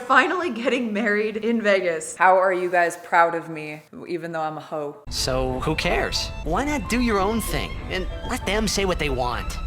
finally getting married in Vegas. How are you guys proud of me, even though I'm a hoe? So who cares? Why not do your own thing and let them say what they want?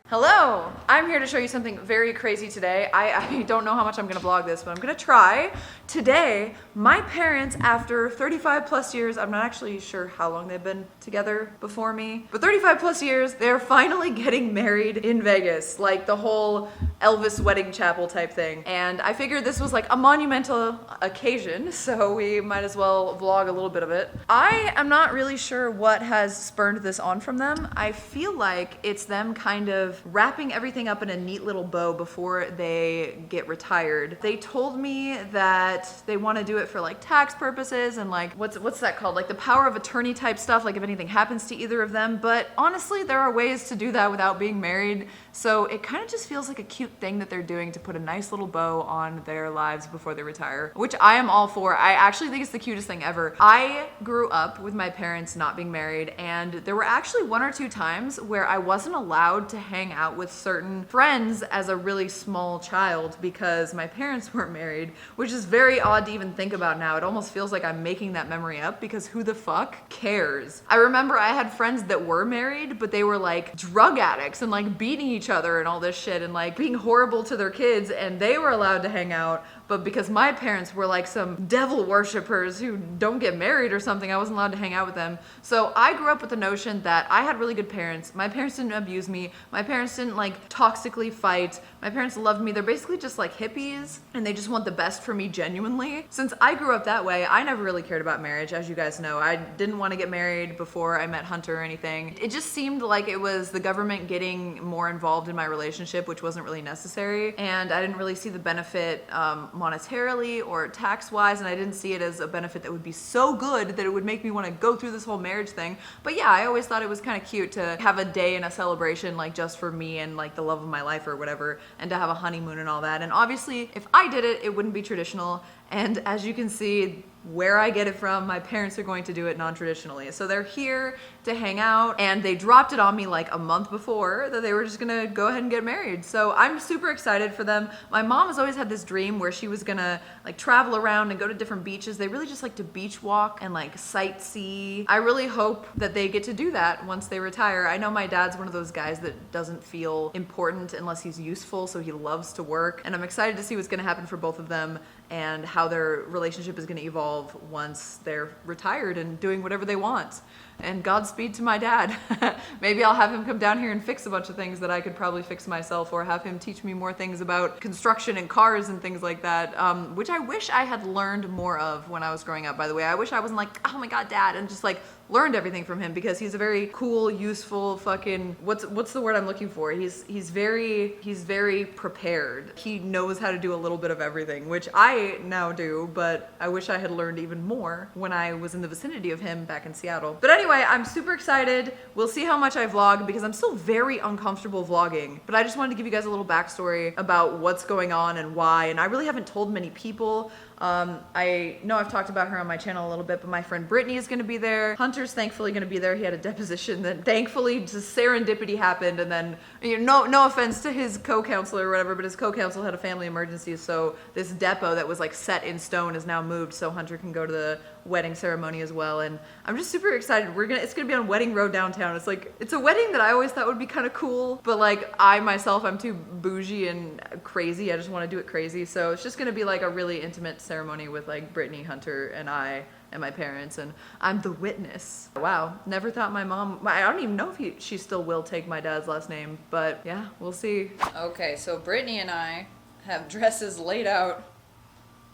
Hello, I'm here to show you something very crazy today. I don't know how much I'm gonna vlog this, but I'm gonna try. Today, my parents, after 35 plus years, I'm not actually sure how long they've been together before me, but 35 plus years, they're finally getting married in Vegas, like the whole Elvis wedding chapel type thing. And I figured this was like a monumental occasion, so we might as well vlog a little bit of it. I am not really sure what has spurned this on from them. I feel like it's them kind of wrapping everything up in a neat little bow before they get retired. They told me that they want to do it for like tax purposes and like what's that called, like the power of attorney type stuff, like if anything happens to either of them. But honestly, there are ways to do that without being married, so it kind of just feels like a cute thing that they're doing to put a nice little bow on their lives before they retire, which I am all for. I actually think it's the cutest thing ever. I grew up with my parents not being married, and there were actually 1 or 2 times where I wasn't allowed to hang out with certain friends as a really small child because my parents weren't married, which is very odd to even think about now. It almost feels like I'm making that memory up because who the fuck cares? I remember I had friends that were married, but they were like drug addicts and like beating each other and all this shit and like being horrible to their kids, and they were allowed to hang out. But because my parents were like some devil worshippers who don't get married or something, I wasn't allowed to hang out with them. So I grew up with the notion that I had really good parents. My parents didn't abuse me. My parents didn't like toxically fight. My parents loved me. They're basically just like hippies, and they just want the best for me genuinely. Since I grew up that way, I never really cared about marriage, as you guys know. I didn't want to get married before I met Hunter or anything. It just seemed like it was the government getting more involved in my relationship, which wasn't really necessary. And I didn't really see the benefit monetarily or tax-wise, and I didn't see it as a benefit that would be so good that it would make me want to go through this whole marriage thing. But yeah, I always thought it was kind of cute to have a day and a celebration like just for me and like the love of my life or whatever, and to have a honeymoon and all that. And obviously, if I did it, it wouldn't be traditional. And as you can see, where I get it from, my parents are going to do it non-traditionally. So they're here to hang out, and they dropped it on me like a month before that they were just gonna go ahead and get married. So I'm super excited for them. My mom has always had this dream where she was gonna like travel around and go to different beaches. They really just like to beach walk and like sightsee. I really hope that they get to do that once they retire. I know my dad's one of those guys that doesn't feel important unless he's useful, so he loves to work. And I'm excited to see what's gonna happen for both of them and how their relationship is gonna evolve once they're retired and doing whatever they want. And Godspeed to my dad. Maybe I'll have him come down here and fix a bunch of things that I could probably fix myself, or have him teach me more things about construction and cars and things like that, which I wish I had learned more of when I was growing up, by the way. I wish I wasn't like, oh my God, Dad, and just like learned everything from him, because he's a very cool, useful fucking, what's the word I'm looking for? He's very prepared. He knows how to do a little bit of everything, which I now do, but I wish I had learned even more when I was in the vicinity of him back in Seattle. But anyway, I'm super excited. We'll see how much I vlog, because I'm still very uncomfortable vlogging, but I just wanted to give you guys a little backstory about what's going on and why, and I really haven't told many people. I know I've talked about her on my channel a little bit, but my friend Brittany is gonna be there. Hunter's thankfully gonna be there. He had a deposition that thankfully just serendipity happened, and then, you know, no offense to his co-counselor or whatever, but his co-counsel had a family emergency, so this depo that was like set in stone is now moved so Hunter can go to the wedding ceremony as well. And I'm just super excited. It's gonna be on Wedding Road downtown. It's like, it's a wedding that I always thought would be kind of cool, but like I myself, I'm too bougie and crazy. I just want to do it crazy. So it's just gonna be like a really intimate ceremony with like Brittany, Hunter, and I and my parents, and I'm the witness. Wow, never thought my mom, I don't even know if she still will take my dad's last name, but yeah, we'll see. Okay, so Brittany and I have dresses laid out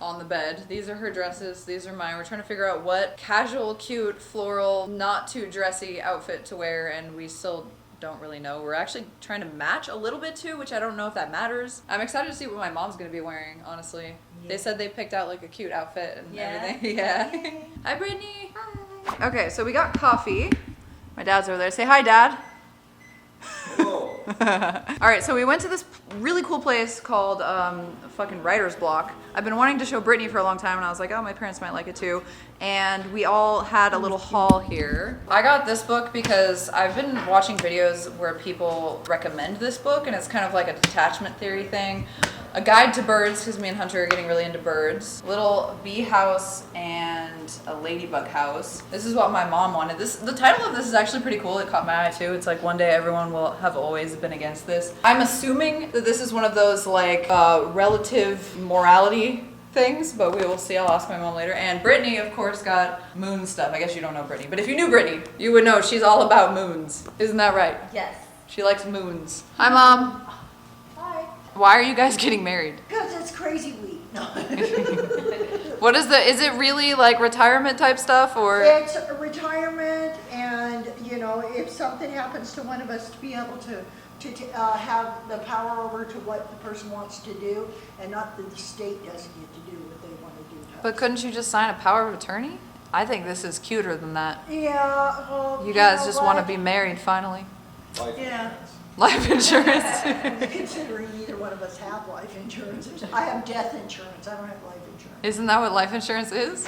on the bed. These are her dresses, these are mine. We're trying to figure out what casual, cute, floral, not too dressy outfit to wear, and we still don't really know. We're actually trying to match a little bit too, which I don't know if that matters. I'm excited to see what my mom's gonna be wearing, honestly. Yeah. They said they picked out like a cute outfit and everything. Yeah. Hi, Brittany. Hi. Okay, so we got coffee. My dad's over there. Say hi, Dad. Hello. All right, so we went to this really cool place called fucking Writer's Block. I've been wanting to show Brittany for a long time, and I was like, oh, my parents might like it too. And we all had a little haul here. I got this book because I've been watching videos where people recommend this book, and it's kind of like a detachment theory thing. a guide to birds, because me and Hunter are getting really into birds. Little bee house and a ladybug house. This is what my mom wanted. The title of this is actually pretty cool. It caught my eye too. It's like, one day everyone will have always been against this. I'm assuming that this is one of those like relative morality things, but we will see. I'll ask my mom later. And Brittany, of course, got moon stuff. I guess you don't know Brittany, but if you knew Brittany, you would know she's all about moons. Isn't that right? Yes. She likes moons. Hi, Mom. Hi. Why are you guys getting married? Because it's crazy week. No. What is is it really like retirement type stuff or? It's a retirement, and you know, if something happens to one of us, to be able to have the power over to what the person wants to do, and not that the state doesn't get to do what they want to do. But couldn't you just sign a power of attorney? I think this is cuter than that. Yeah. Well, You guys know just what? want to be married finally. Life Yeah. Life insurance. Considering neither one of us have life insurance. I have death insurance. I don't have life insurance. Isn't that what life insurance is?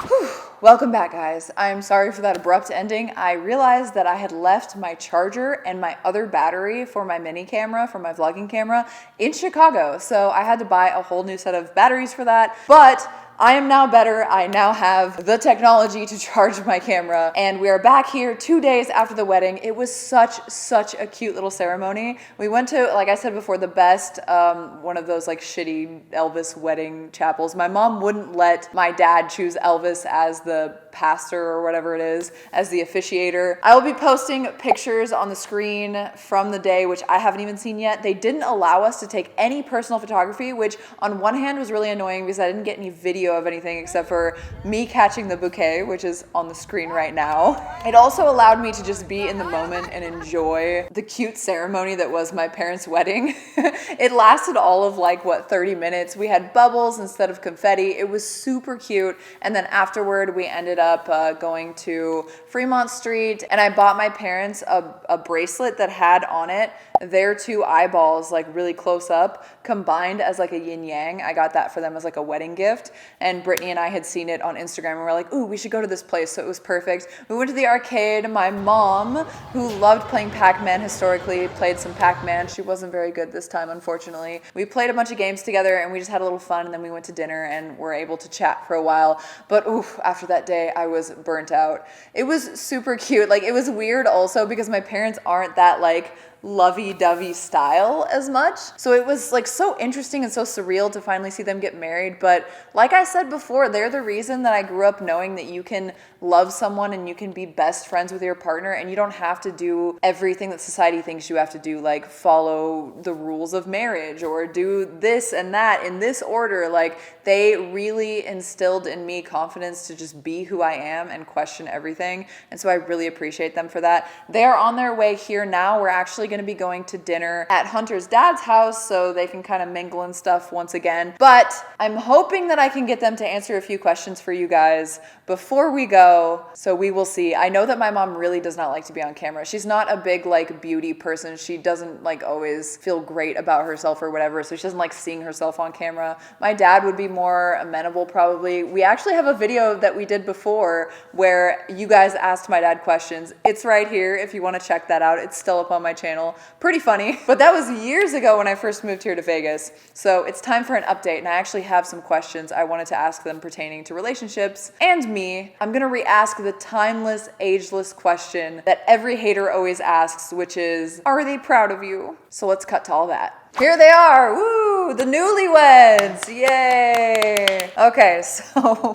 Welcome back, guys. I'm sorry for that abrupt ending. I realized that I had left my charger and my other battery for my mini camera, for my vlogging camera, in Chicago. So I had to buy a whole new set of batteries for that. But I am now better. I now have the technology to charge my camera, and we are back here 2 days after the wedding. It was such a cute little ceremony. We went to, like I said before, the best, one of those like shitty Elvis wedding chapels. My mom wouldn't let my dad choose Elvis as the pastor or whatever it is, as the officiator. I will be posting pictures on the screen from the day, which I haven't even seen yet. They didn't allow us to take any personal photography, which on one hand was really annoying because I didn't get any video of anything except for me catching the bouquet, which is on the screen right now. It also allowed me to just be in the moment and enjoy the cute ceremony that was my parents' wedding. It lasted all of like, what, 30 minutes. We had bubbles instead of confetti. It was super cute. And then afterward, we ended up going to Fremont Street, and I bought my parents a bracelet that had on it their two eyeballs, like really close up, combined as like a yin yang. I got that for them as like a wedding gift. And Brittany and I had seen it on Instagram, and we were like, ooh, we should go to this place. So it was perfect. We went to the arcade. My mom, who loved playing Pac-Man historically, played some Pac-Man. She wasn't very good this time, unfortunately. We played a bunch of games together, and we just had a little fun, and then we went to dinner and were able to chat for a while. But oof, after that day, I was burnt out. It was super cute. Like, it was weird also because my parents aren't that like lovey-dovey style as much. So it was like so interesting and so surreal to finally see them get married. But like I said before, they're the reason that I grew up knowing that you can love someone and you can be best friends with your partner, and you don't have to do everything that society thinks you have to do, like follow the rules of marriage or do this and that in this order. Like, they really instilled in me confidence to just be who I am and question everything. And so I really appreciate them for that. They are on their way here now. We're actually going to be going to dinner at Hunter's dad's house so they can kind of mingle and stuff once again. But I'm hoping that I can get them to answer a few questions for you guys before we go. So we will see. I know that my mom really does not like to be on camera. She's not a big like beauty person. She doesn't like always feel great about herself or whatever. So she doesn't like seeing herself on camera. My dad would be more amenable probably. We actually have a video that we did before where you guys asked my dad questions. It's right here if you want to check that out. It's still up on my channel. Pretty funny. But that was years ago when I first moved here to Vegas. So it's time for an update, and I actually have some questions I wanted to ask them pertaining to relationships and me. I'm gonna re-ask the timeless, ageless question that every hater always asks, which is, are they proud of you? So let's cut to all that. Here they are, woo, the newlyweds, yay. Okay, so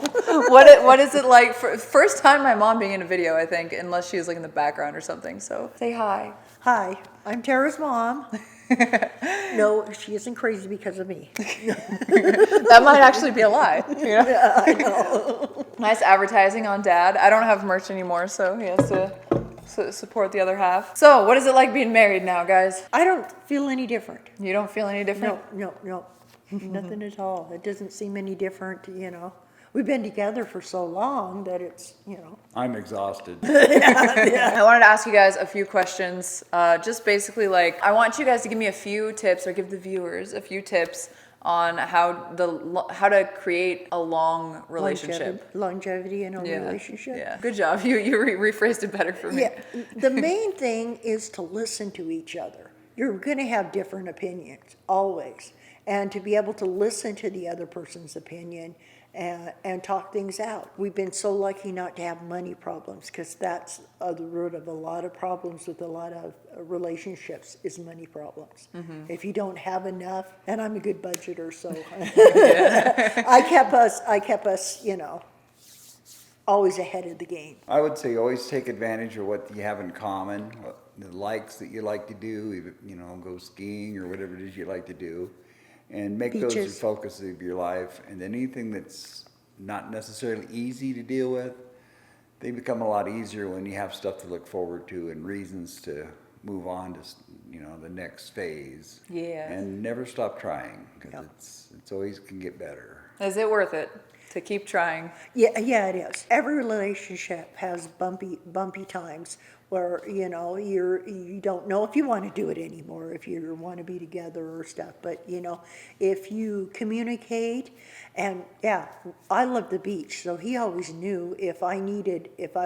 what is it like for first time my mom being in a video, I think, unless she's like in the background or something, so say hi. Hi, I'm Tara's mom. No, she isn't crazy because of me. That might actually be a lie. You know? Yeah, I know. Nice advertising on dad. I don't have merch anymore, so he has to support the other half. So what is it like being married now, guys? I don't feel any different. You don't feel any different? No. Nothing at all. It doesn't seem any different, you know. We've been together for so long that it's, you know. I'm exhausted. I wanted to ask you guys a few questions. Just basically like, I want you guys to give me a few tips, or give the viewers a few tips on how to create a long relationship. Longevity in a relationship. Yeah, good job. You rephrased it better for me. Yeah, the main thing is to listen to each other. You're going to have different opinions, always. and to be able to listen to the other person's opinion and talk things out. We've been so lucky not to have money problems, because that's the root of a lot of problems with a lot of relationships is money problems. If you don't have enough, and I'm a good budgeter, so I kept us, you know, always ahead of the game. I would say always take advantage of what you have in common, the likes that you like to do, you know, go skiing or whatever it is you like to do, and make those the Beaches. focus of your life. And then anything that's not necessarily easy to deal with, they become a lot easier when you have stuff to look forward to and reasons to move on to, you know, the next phase. Yeah. And never stop trying, because Yep. it's always can get better. Is it worth it to keep trying? Yeah, it is. Every relationship has bumpy times where, you know, you don't know if you want to do it anymore, if you want to be together or stuff. But, you know, if you communicate, and yeah, I love the beach, so he always knew if I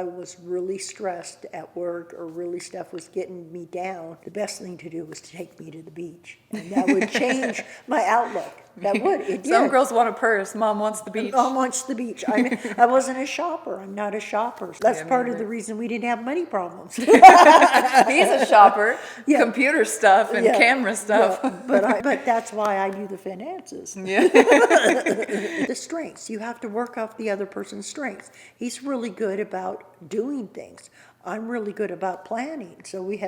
was really stressed at work or really stuff was getting me down, the best thing to do was to take me to the beach. And that would change my outlook. That would. It did. Some girls want a purse. Mom wants the beach. Mom wants the beach. I mean, I wasn't a shopper. I'm not a shopper. That's Yeah, me part of neither. the reason we didn't have money problems. He's a shopper. Yeah. Computer stuff and Yeah. camera stuff. Yeah, but that's why I do the finances. Yeah. The strengths. You have to work off the other person's strengths. He's really good about doing things. I'm really good about planning. So we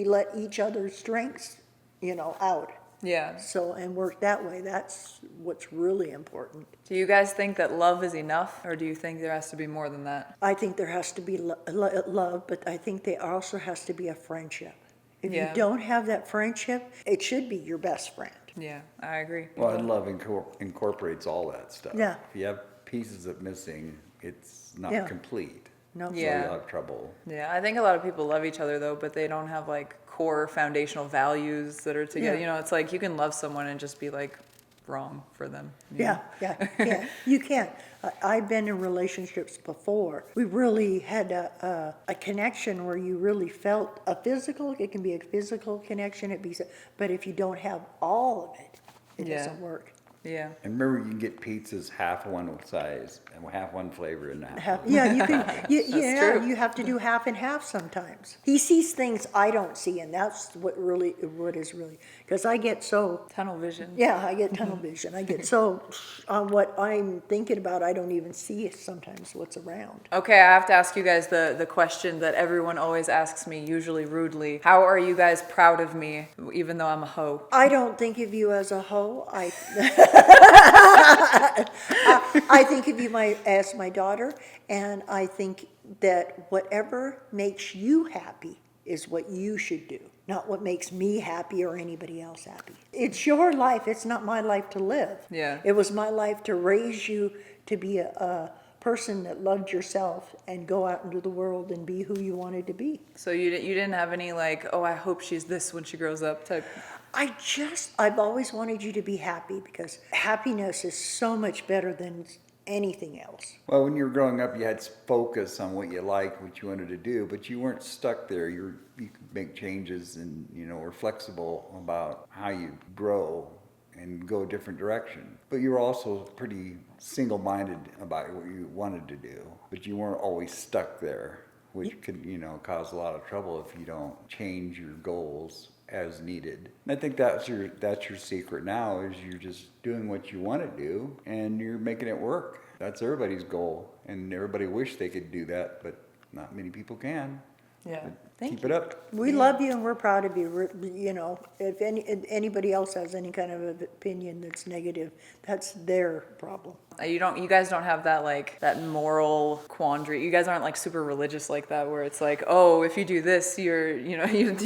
let each other's strengths, you know, out. Yeah. So, and work that way. That's what's really important. Do you guys think that love is enough, or do you think there has to be more than that? I think there has to be love, but I think there also has to be a friendship. If Yeah. you don't have that friendship, it should be your best friend. Yeah, I agree. Well, and love incorporates all that stuff. Yeah. If you have pieces of missing, it's not Yeah. complete. No. So Yeah. you'll have trouble. Yeah, I think a lot of people love each other though, but they don't have like core foundational values that are together. Yeah. You know, it's like you can love someone and just be like wrong for them. you know? Yeah. You can't. I've been in relationships before. We really had a connection where you really felt it can be a physical connection, but if you don't have all of it, it Yeah. doesn't work. Yeah. And remember, you can get pizzas half one size and half one flavor and half. Yeah, you can. true. You have to do half and half sometimes. He sees things I don't see, and that's what is really, because I get so. Tunnel vision. Yeah, I get tunnel vision. I get so on what I'm thinking about, I don't even see sometimes what's around. Okay, I have to ask you guys the question that everyone always asks me, usually rudely. How are you guys proud of me, even though I'm a hoe? I don't think of you as a hoe. I think of you as my daughter, and I think that whatever makes you happy is what you should do, not what makes me happy or anybody else happy. It's your life. It's not my life to live. Yeah. It was my life to raise you to be a person that loved yourself and go out into the world and be who you wanted to be. So you didn't have any like, oh, I hope she's this when she grows up type. I've always wanted you to be happy, because happiness is so much better than anything else. Well, when you were growing up, you had focus on what you liked, what you wanted to do, but you weren't stuck there. You could make changes and, you know, were flexible about how you grow and go a different direction. But you were also pretty single-minded about what you wanted to do, but you weren't always stuck there, which could, you know, cause a lot of trouble if you don't change your goals as needed. And I think that's your secret now, is you're just doing what you want to do and you're making it work. That's everybody's goal, and everybody wish they could do that, but not many people can. Yeah. Keep it up. We love you and we're proud of you. You know, if anybody else has any kind of opinion that's negative, that's their problem. You guys don't have that moral quandary. You guys aren't like super religious like that, where it's like, oh, if you do this, you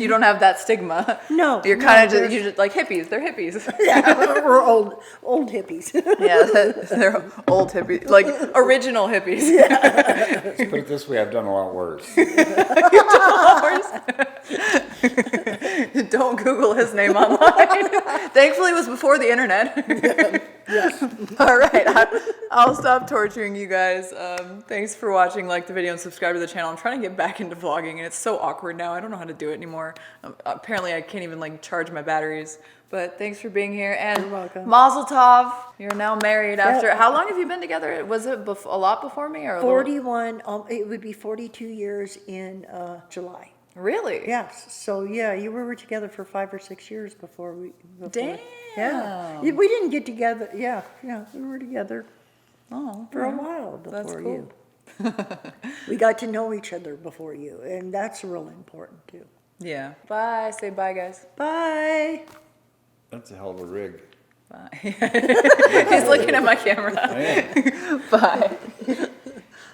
don't have that stigma. No, You're kind of you're just like hippies. They're hippies. Yeah, we're old hippies. Yeah, they're old hippies, like original hippies. Let's put it this way, I've done a lot worse. Don't Google his name online. Thankfully, it was before the internet. Yes. All right, I'll stop torturing you guys. Thanks for watching. Like the video and subscribe to the channel. I'm trying to get back into vlogging, and it's so awkward now. I don't know how to do it anymore. Apparently, I can't even like charge my batteries. But thanks for being here. And You're welcome. Mazel tov. You're now married after, how long have you been together? Was it a lot before me or a little? 41, it would be 42 years in July. Really? Yes, so yeah, you were together for 5 or 6 years before we. Damn. Yeah, we didn't get together, yeah, we were together Oh, for a while That's before cool. you. We got to know each other before you, and that's real important too. yeah. Bye. Say bye, guys. Bye. That's a hell of a rig. Bye. He's looking at my camera. Yeah. Bye.